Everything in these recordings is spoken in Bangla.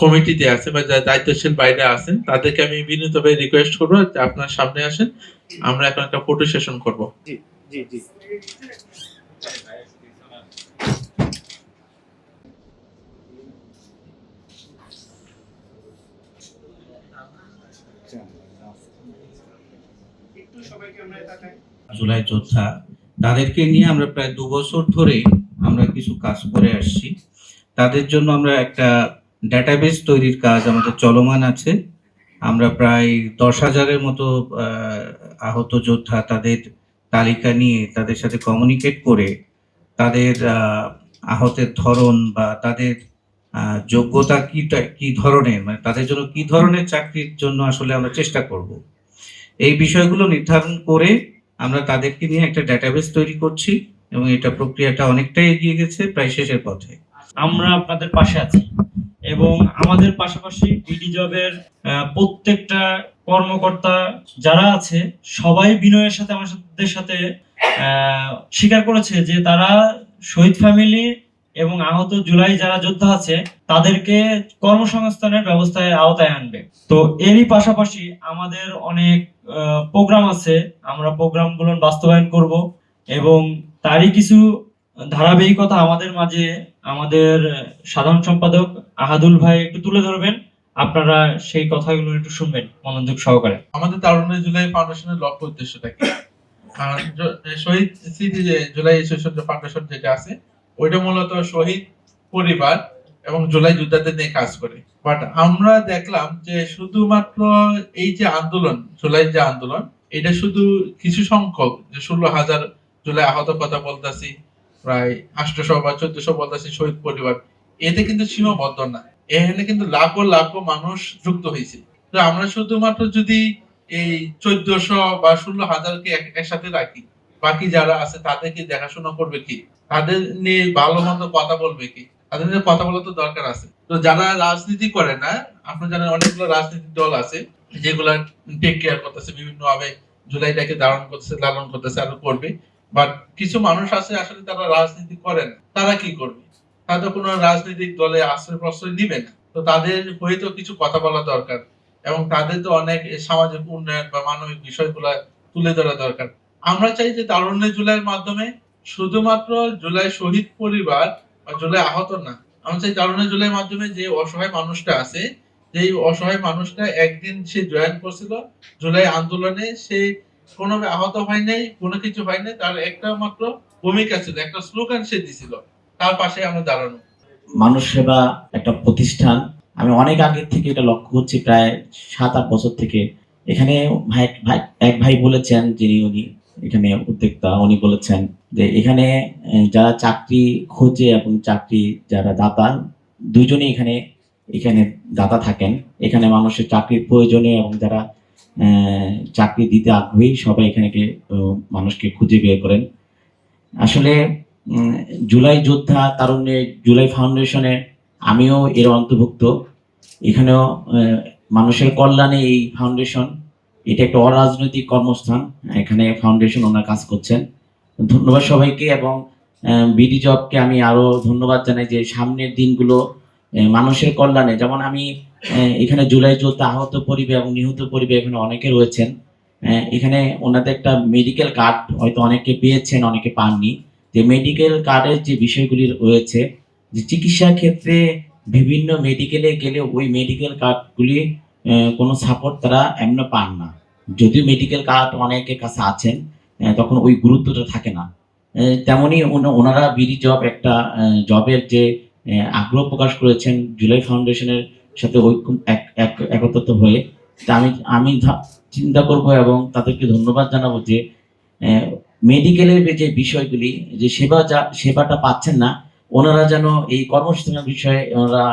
কমিটিতে আছে বা যারা দায়িত্বশীল বাইরে আছেন তাদেরকে আমি বিনীতভাবে রিকোয়েস্ট করবো যে আপনার সামনে আসেন, আমরা এখন একটা ফটো সেশন করবো। জি জি জি। জুলাই যোদ্ধা তাদেরকে নিয়ে আমরা প্রায় 2 বছর ধরে আমরা কিছু কাজ করে আসছি। তাদের জন্য আমরা একটা ডাটাবেস তৈরির কাজ আমাদের চলমান আছে। আমরা প্রায় 10,000-এর মতো আহত যোদ্ধা তাদের তালিকা নিয়ে তাদের সাথে কমিউনিকেট করে তাদের আহতের ধরন বা তাদের যোগ্যতা কি ধরনের, মানে তাদের জন্য কি ধরনের চাকরির জন্য আসলে আমরা চেষ্টা করব, এই বিষয়গুলো নির্ধারণ করে আমরা তাদেরকে নিয়ে একটা ডাটাবেস তৈরি করছি এবং এটা প্রক্রিয়াটা অনেকটাই এগিয়ে গেছে, প্রায় শেষের পথে। আমরা আপনাদের পাশে আছি এবং আমাদের পাশাপাশি বিডি জবের প্রত্যেকটা কর্মকর্তা যারা আছে সবাই বিনয়ের সাথে আমাদের সাথে স্বীকার করেছে যে তারা শহীদ ফ্যামিলি এবং আহত জুলাই যারা যোদ্ধা আছে তাদেরকে কর্মসংস্থানের ব্যবস্থায় আওতায় আনবে। তো এরই পাশাপাশি আমাদের অনেক প্রোগ্রাম আছে, আমরা প্রোগ্রামগুলো বাস্তবায়ন করব এবং তারই কিছু ধারাবাহিকতা আমাদের মাঝে আমাদের সাধারণ সম্পাদক আহাদুল ভাই একটু তুলে ধরবেন, আপনারা সেই কথাগুলো একটু শুনবেন মনোযোগ সহকারে। আমাদের তারুণ্যের জুলাই ফাউন্ডেশনের লক্ষ্য উদ্দেশ্যটা কি? শহীদ স্মৃতি যে জুলাই শৈশব ফাউন্ডেশন যেটা আছে ওইটা মূলত শহীদ পরিবার এবং জুলাই যোদ্ধাদের নিয়ে কাজ করে। বাট আমরা দেখলাম যে শুধুমাত্র এই যে আন্দোলন, জুলাই যে আন্দোলন, এটা শুধু কিছু সংখ্যক যে 16,000 জুলাই আহত কথা বলতেছি, প্রায় 800 বা 1400 বলতেছি শহীদ পরিবার, এতে কিন্তু সীমাবদ্ধ না। এখানে কিন্তু লাখো লাখো মানুষ যুক্ত হয়েছে। তো আমরা শুধুমাত্র যদি এই 1400 বা 16,000-কে একসাথে রাখি, বাকি যারা আছে তাদেরকে দেখাশোনা করবে কি, তাদের নিয়ে ভালো মন্দ কথা বলবে কি, তাদের নিয়ে কথা বলা তো দরকার আছে। তো যারা রাজনীতি করে না, আপনারা জানেন অনেকগুলো রাজনৈতিক দল আছে যেগুলা টেক কেয়ার করতেছে, বিভিন্ন ভাবে জুলাইটাকে ধারণ করতেছে, লালন করতেছে, আরো করবে। বাট কিছু মানুষ আছে আসলে তারা রাজনীতি করে না, তারা কি করবে? তারা কোনো রাজনৈতিক দলে আশ্রয় প্রশ্রয় নিবে না। তো তাদের হয়তো কিছু কথা বলা দরকার এবং তাদের তো অনেক সামাজিক উন্নয়ন বা মানবিক বিষয়গুলা তুলে ধরা দরকার। আমরা চাই যে তারুণ্যের জুলাইয়ের মাধ্যমে শুধুমাত্র জুলাই শহীদ পরিবার বা জুলাই আহত না, আমরা চাই তারুণ্যের জুলাইয়ের মাধ্যমে যে অসহায় মানুষটা আছে, যে অসহায় মানুষটা একদিন সে জয়েন করছিল জুলাই আন্দোলনে, সে কোনোভাবে আহত হয় নাই, কোনো কিছু হয় নাই, তার একটা মাত্র ভূমিকা ছিল, একটা স্লোগান সে দিছিল, তার পাশে আমরা দাঁড়ানো। মানুষ সেবা একটা প্রতিষ্ঠান, আমি অনেক আগে থেকে এটা লক্ষ্য করছি, প্রায় 7-8 বছর থেকে। এখানে এক ভাই বলেছেন, যিনি উনি এখানে উদ্যোক্তা, উনি বলেছেন যে এখানে যারা চাকরি খোঁজে এবং চাকরি যারা দাতা, দুইজনই এখানে এখানে দাতা থাকেন। এখানে মানুষের চাকরির প্রয়োজনে এবং যারা চাকরি দিতে আগ্রহী সবাই এখানে মানুষকে খুঁজে বের করেন। আসলে জুলাই যোদ্ধা তারুণ্যে জুলাই ফাউন্ডেশনে আমিও এর অন্তর্ভুক্ত। এখানেও মানুষের কল্যাণে এই ফাউন্ডেশন, এটা একটা অরাজনৈতিক কর্মস্থান, এখানে ফাউন্ডেশন ওনার কাজ করছেন। ধন্যবাদ সবাইকে এবং বিডি জবকে আমি আরো ধন্যবাদ জানাই যে সামনের দিনগুলো মানুষের কল্যাণে, যেমন আমি এখানে জুলাই যোদ্ধা আহত পরিবার এবং নিহত পরিবার এখানে অনেকে রয়েছেন, এখানে ওনাদের একটা মেডিকেল কার্ড হয়তো অনেকে পেয়েছেন, অনেকে পাননি। যে মেডিকেল কার্ডের যে বিষয়গুলি রয়েছে, যে চিকিৎসার ক্ষেত্রে বিভিন্ন মেডিকেলে গেলে ওই মেডিকেল কার্ডগুলি কোনো সাপোর্ট তারা এমনি পান না। যদিও মেডিকেল কার্ড অনেকের কাছে আছেন, তখন ওই গুরুত্বটা থাকে না। তেমনি ওনারা বিডি জব একটা জবের যে আগ্রহ প্রকাশ করেছেন জুলাই ফাউন্ডেশনের সাথে একত্রিত হয়ে, তা আমি চিন্তা করব এবং তাদেরকে ধন্যবাদ জানাবো যে মেডিকেলের যে বিষয়গুলি, যে সেবাটা পাচ্ছেন না, ওনারা যেন এই কর্মসংস্থানের বিষয়ে ওনারা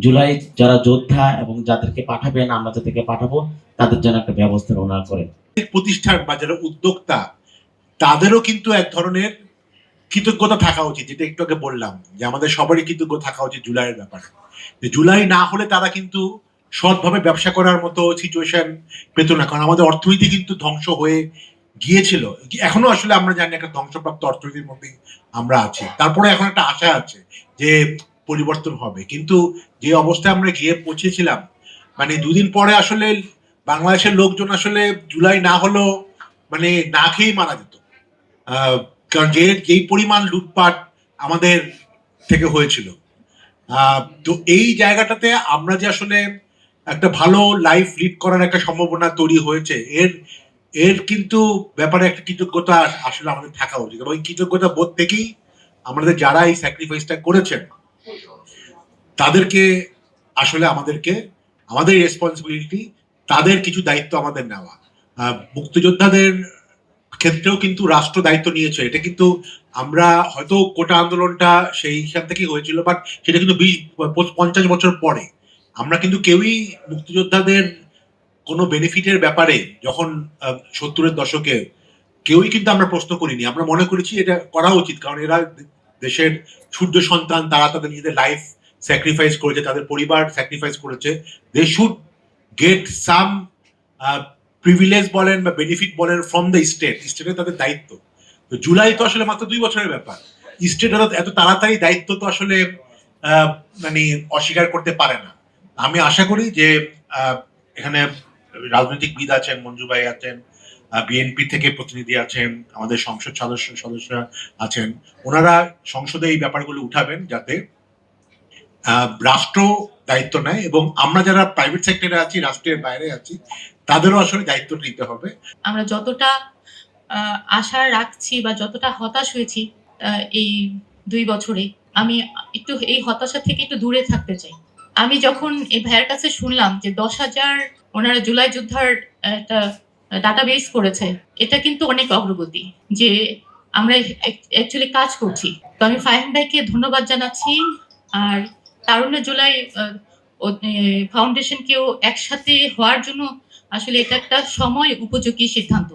জুলাই যারা যোদ্ধা এবং যাদেরকে পাঠাবেন, আমরা যাদেরকে পাঠাবো, তাদের জন্য একটা ব্যবস্থা ওনারা করেন। প্রতিষ্ঠান বা যারা উদ্যোক্তা, তাদেরও কিন্তু এক ধরনের কৃতজ্ঞতা থাকা উচিত, যেটা একটু আগে বললাম যে আমাদের সবারই কৃতজ্ঞ থাকা উচিত জুলাইয়ের ব্যাপারে। যে জুলাই না হলে তারা কিন্তু সৎভাবে ব্যবসা করার মতো সিচুয়েশন পেত না, কারণ আমাদের অর্থনীতি কিন্তু ধ্বংস হয়ে গিয়েছিল, এখনো আসলে আমরা জানি একটা ধ্বংসপ্রাপ্ত অর্থনীতির মধ্যে আমরা আছি। তারপরে এখন একটা আশা আছে যে পরিবর্তন হবে, কিন্তু যে অবস্থায় আমরা গিয়ে পৌঁছেছিলাম, মানে দুদিন পরে আসলে বাংলাদেশের লোকজন আসলে জুলাই না হলেও মানে না খেয়েই মারা যেত। কারণ যেই পরিমাণ লুটপাট আমাদের থেকে হয়েছিল, তো এই জায়গাটাতে আমরা যে আসলে একটা ভালো লাইফ লিড করার একটা সম্ভাবনা তৈরি হয়েছে, এর কিন্তু ব্যাপারে একটা কৃতজ্ঞতা আসলে আমাদের থাকা উচিত, এবং এই কৃতজ্ঞতা বোধ থেকেই আমাদের যারা এই স্যাক্রিফাইসটা করেছেন তাদেরকে আসলে আমাদের রেসপন্সিবিলিটি, তাদের কিছু দায়িত্ব আমাদের নেওয়া। মুক্তিযোদ্ধাদের ক্ষেত্রেও কিন্তু রাষ্ট্র দায়িত্ব নিয়েছে, এটা কিন্তু আমরা হয়তো কোটা আন্দোলনটা সেই হিসাব থেকেই হয়েছিল, বাট সেটা কিন্তু 20-50 বছর পরে। আমরা কিন্তু কেউই মুক্তিযোদ্ধাদের কোনো বেনিফিটের ব্যাপারে যখন 70-এর দশকে কেউই কিন্তু আমরা প্রশ্ন করিনি। আমরা মনে করেছি এটা করা উচিত, কারণ এরা দেশের সূর্য সন্তান, তারা তাদের নিজেদের লাইফ স্যাক্রিফাইস করেছে, তাদের পরিবার স্যাক্রিফাইস করেছে, they should get some privilege বলেন বা বেনিফিট বলেন ফ্রম দ্য স্টেটের তাদের দায়িত্ব। তো জুলাই তো আসলে মাত্র 2 বছরের ব্যাপার, স্টেট এত তাড়াতাড়ি দায়িত্ব তো আসলে মানে অস্বীকার করতে পারে না। আমি আশা করি যে এখানে রাজনৈতিকবিদ আছেন, মঞ্জু ভাই আছেন, বিএনপি থেকে প্রতিনিধি আছেন, আমাদের সংসদ সদস্যরা আছেন, ওনারা সংসদে এই ব্যাপারগুলো উঠাবেন যাতে রাষ্ট্র দায়িত্ব নেয়, এবং আমরা যারা প্রাইভেট সেক্টরে আছি, রাষ্ট্রের বাইরে আছি, তাদেরও আসলে দায়িত্ব নিতে হবে। আমরা যতটা আশা রাখছি বা যতটা হতাশ হয়েছি এই 2 বছরে, আমি একটু এই হতাশা থেকে একটু দূরে থাকতে চাই। আমি যখন এই ভাইয়ের কাছে শুনলাম যে 10,000 ওনারা জুলাই যোদ্ধার একটা ডাটাবেস করেছে, এটা কিন্তু অনেক অগ্রগতি, যে আমরা অ্যাকচুয়ালি কাজ করছি। তো আমি ফাহিম ভাইকে ধন্যবাদ জানাচ্ছি, আর তারুণ্য জুলাই ফাউন্ডেশনকেও একসাথে হওয়ার জন্য আসলে এটা একটা সময় উপযোগী সিদ্ধান্ত।